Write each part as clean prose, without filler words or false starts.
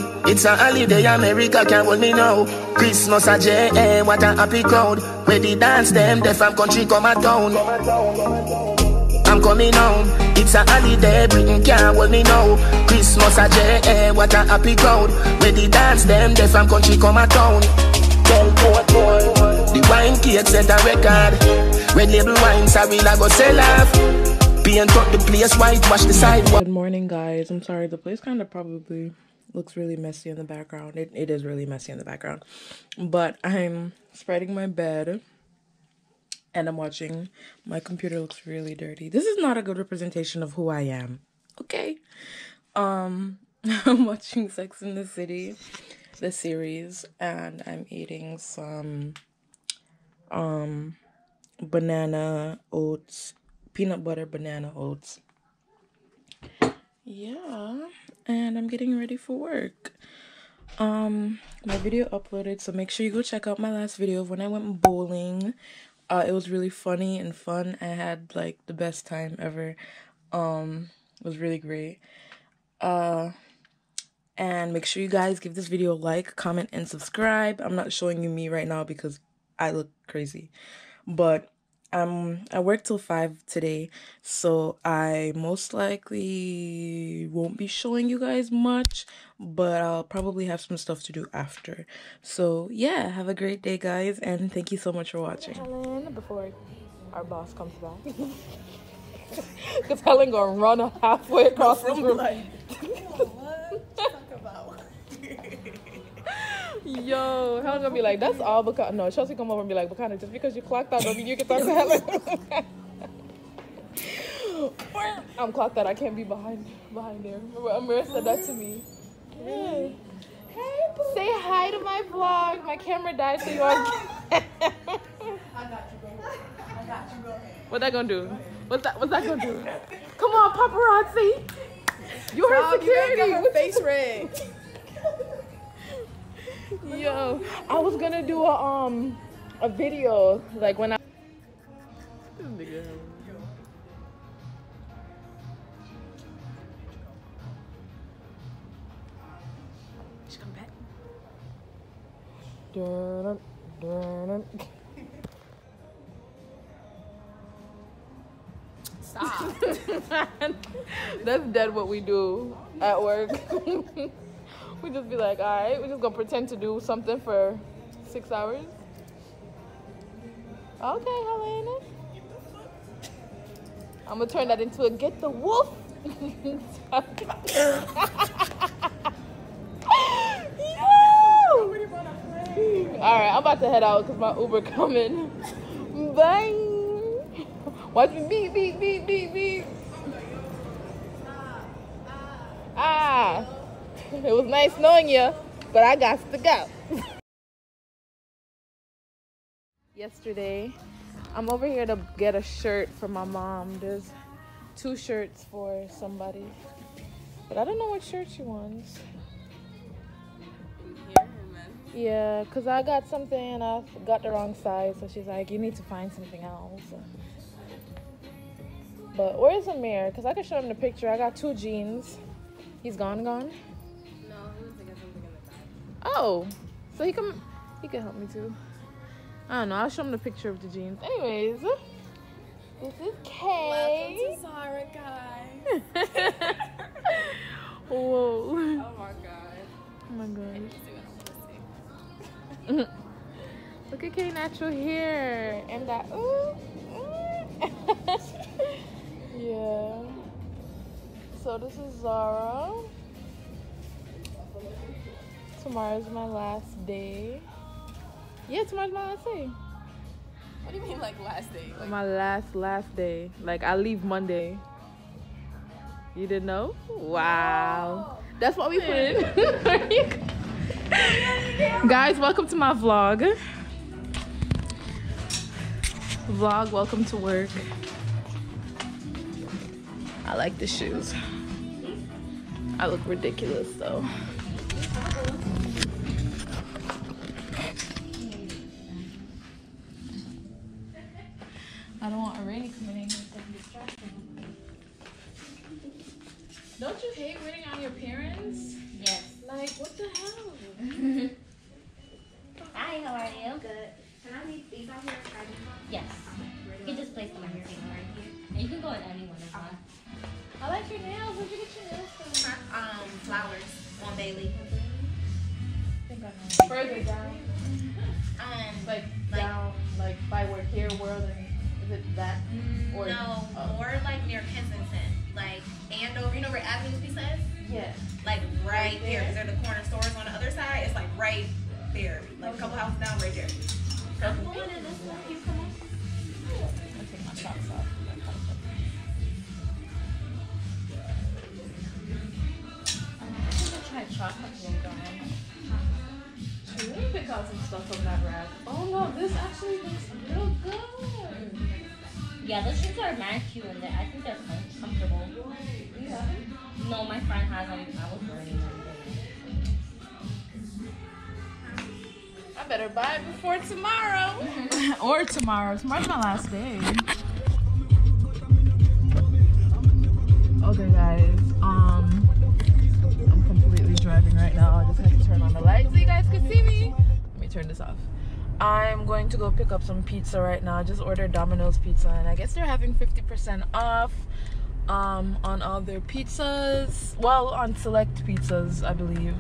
now. It's a holiday, America can't hold me now. Christmas a J.A., what a happy crowd. Where the dance them, the from country come a town. I'm coming home. It's a holiday, Britain can't hold me now. Christmas a J.A., what a happy crowd. Where the dance them, the from country come a town. The wine cake set a record. Red label wine, sorry, I go sell off. Paint up the place, whitewash the sidewalk. Good morning, guys. I'm sorry, the place kind of probably looks really messy in the background. It is really messy in the background. But I'm spreading my bed and I'm watching. My computer looks really dirty. This is not a good representation of who I am. Okay. I'm watching Sex in the City, the series, and I'm eating some banana oats, peanut butter banana oats. Yeah, and I'm getting ready for work. My video uploaded, so make sure you go check out my last video of when I went bowling. It was really funny and fun. I had like the best time ever. It was really great. And make sure you guys give this video a like, comment, and subscribe. I'm not showing you me right now because I look crazy, but I work till 5 today, so I most likely won't be showing you guys much, but I'll probably have some stuff to do after. So yeah, have a great day, guys, and thank you so much for watching. Helen, before our boss comes back, because Helen gonna run halfway across the room. Yo, Helen's gonna be like, that's all Bicana. No, Chelsea come over and be like, Bicana, just because you clocked out don't mean you can talk to Helen. I'm clocked out, I can't be behind there. Remember, Amira said that to me. Hey. Hey, say hi to my vlog. My camera died, so you all I got you, bro. What that gonna do? What's that gonna do? Come on, paparazzi. You heard security. You her face red. Yo, I was gonna do a video like when I. She come back. Stop. That's dead what we do at work. We just be like, all right, we're just gonna pretend to do something for 6 hours. Okay, Helena. I'm gonna turn that into a get the wolf. Yo! All right, I'm about to head out because my Uber coming. Bye. Watch me beep, beep, beep, beep, beep. Ah. It was nice knowing you, but I got to go. Yesterday, I'm over here to get a shirt for my mom. There's 2 shirts for somebody, but I don't know what shirt she wants. Yeah, because I got something and I got the wrong size, so she's like, you need to find something else. But where's Amir? Because I can show him the picture. I got 2 jeans. He's gone? Oh, so he can help me too. I don't know. I'll show him the picture of the jeans. Anyways, this is Kay. Welcome to Zara, guys. Whoa. Oh my god. Oh my gosh. Look at Kay natural hair and that. Ooh. Yeah. So this is Zara. Tomorrow's my last day. Yeah, tomorrow's my last day. What do you mean, like last day? Like my last day. Like I leave Monday. You didn't know? Wow. That's what we put in. Guys, welcome to my vlog. Welcome to work. I like the shoes. I look ridiculous though. I don't want Rainy coming in here and distracting. Don't you hate waiting on your parents? yes. Like, like, what the hell? Hi, how are you? Good. Can I leave these out here? Yes. You can just place them on your table right here. And you can go in any one of them. I like your nails. Where'd you get your nails from? Flowers on Bailey. Further down. Like down, like by where here world and is it that? Or No, more like near Kensington. Like Andover, you know where Avenue Pizza is? Yeah. Like right there. Because they're the corner stores on the other side. It's like right there. Like a couple houses down right there. I'm going in this one. You come on. I'll take my socks off. Try chocolate milk. Let me pick out some stuff from that rack. Oh no, this actually looks real good. Yeah, the shoes are mad cute and I think they're comfortable. Yeah. No, my friend has them. I was wearing them. I better buy it before tomorrow. Or tomorrow. Tomorrow's my last day. Okay guys, I'm completely driving right now. I just had to turn on the light so you guys can see me. Let me turn this off. I'm going to go pick up some pizza right now. I just ordered Domino's pizza and I guess they're having 50% off on all their pizzas. Well, on select pizzas, I believe.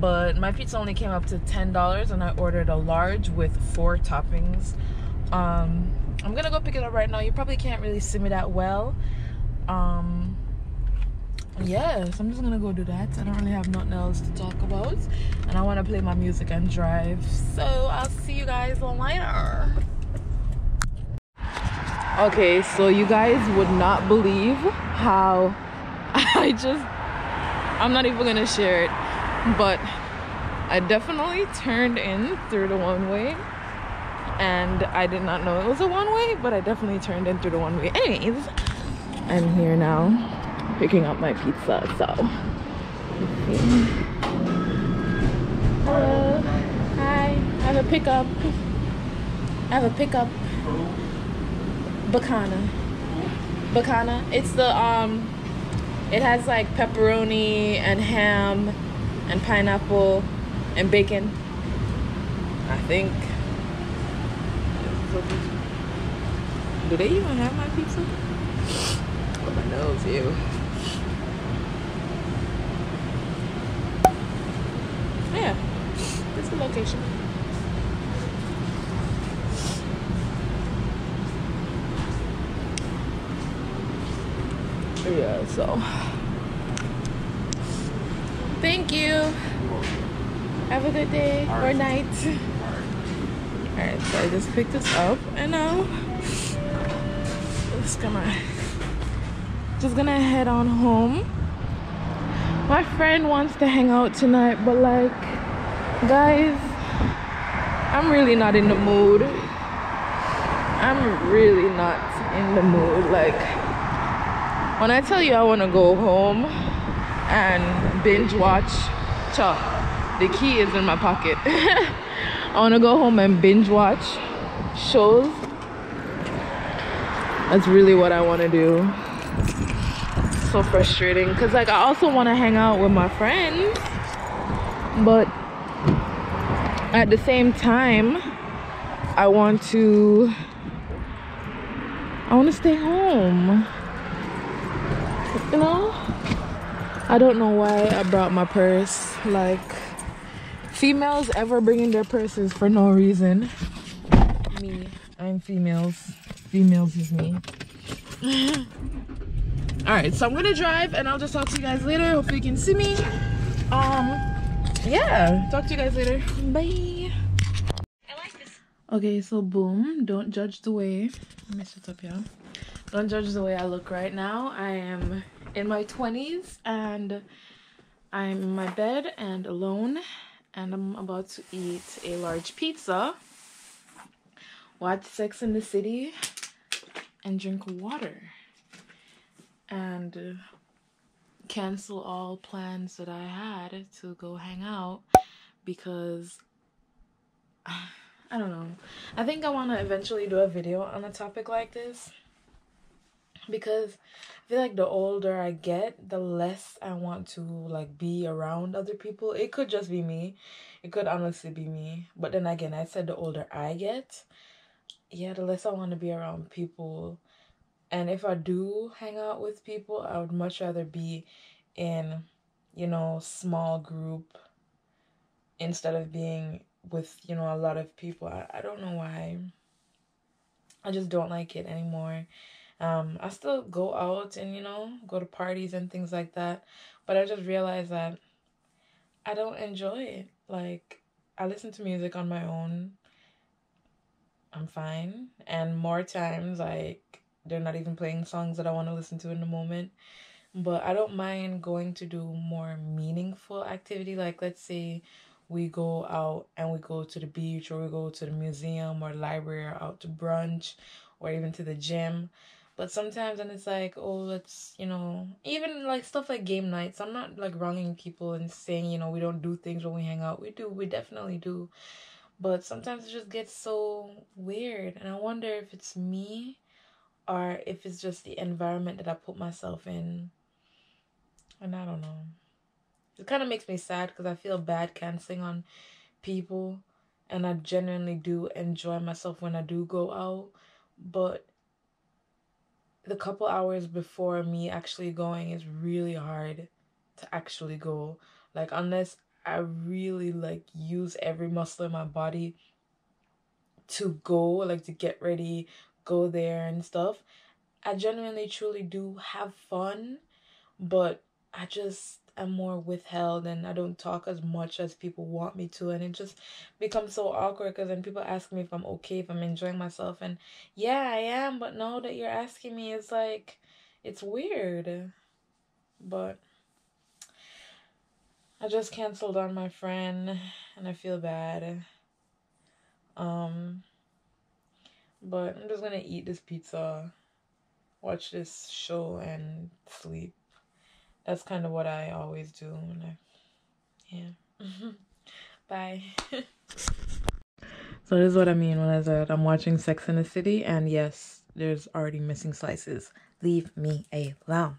But my pizza only came up to $10 and I ordered a large with 4 toppings. I'm gonna go pick it up right now. You probably can't really see me that well. Yes, I'm just gonna go do that. I don't really have nothing else to talk about and I want to play my music and drive, so I'll see you guys later. Okay, so you guys would not believe how I'm not even gonna share it, but I definitely turned in through the one-way and I did not know it was a one-way, but I definitely turned in through the one-way. Anyways, I'm here now picking up my pizza, so hello, hi, I have a pickup. Bicana. It's the it has like pepperoni and ham and pineapple and bacon, I think. Do they even have my pizza? Oh, my nose, ew. Yeah, that's the location. Yeah, so thank you. Have a good day or night. Alright, so I just picked this up and now just gonna head on home. My friend wants to hang out tonight, but like, guys, I'm really not in the mood. I'm really not in the mood. Like, when I tell you I want to go home and binge watch, the key is in my pocket. I want to go home and binge watch shows. That's really what I want to do. So frustrating because like I also want to hang out with my friends, but at the same time I want to stay home, you know. I don't know why I brought my purse. Like, females ever bringing their purses for no reason. Me, I'm females is me. All right, so I'm gonna drive and I'll just talk to you guys later. Hopefully you can see me. Yeah, talk to you guys later. Bye. I like this. Okay, so boom, don't judge the way, let me sit up here. Don't judge the way I look right now. I am in my 20s and I'm in my bed and alone, and I'm about to eat a large pizza, watch Sex in the City, and drink water, and cancel all plans that I had to go hang out because I don't know. I think I want to eventually do a video on a topic like this. because I feel like the older I get, the less I want to like be around other people. It could just be me. It could honestly be me. But then again, I said the older I get, yeah, the less I want to be around people. And if I do hang out with people, I would much rather be in, you know, small group instead of being with, you know, a lot of people. I don't know why. I just don't like it anymore. I still go out and, you know, go to parties and things like that. But I just realized that I don't enjoy it. Like, I listen to music on my own. I'm fine. And more times, like, they're not even playing songs that I want to listen to in the moment. But I don't mind going to do more meaningful activity. Like, let's say we go out and we go to the beach, or we go to the museum or library, or out to brunch, or even to the gym. But sometimes then it's like, oh, let's, you know, even like stuff like game nights. I'm not like wronging people and saying, you know, we don't do things when we hang out. We do. We definitely do. But sometimes it just gets so weird. And I wonder if it's me or if it's just the environment that I put myself in. And I don't know. It kind of makes me sad because I feel bad canceling on people. And I genuinely do enjoy myself when I do go out. But the couple hours before me actually going is really hard to actually go. Like, unless I really like use every muscle in my body to go, like to get ready, go there and stuff, I genuinely truly do have fun, but I just am more withheld and I don't talk as much as people want me to, and it just becomes so awkward because then people ask me if I'm okay, if I'm enjoying myself, and yeah, I am, but now that you're asking me, it's like, it's weird. But I just canceled on my friend and I feel bad. But I'm just gonna eat this pizza, watch this show, and sleep. That's kind of what I always do. Yeah. Bye. So this is what I mean when I said I'm watching Sex and the City, and yes, there's already missing slices. Leave me alone.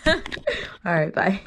All right, bye.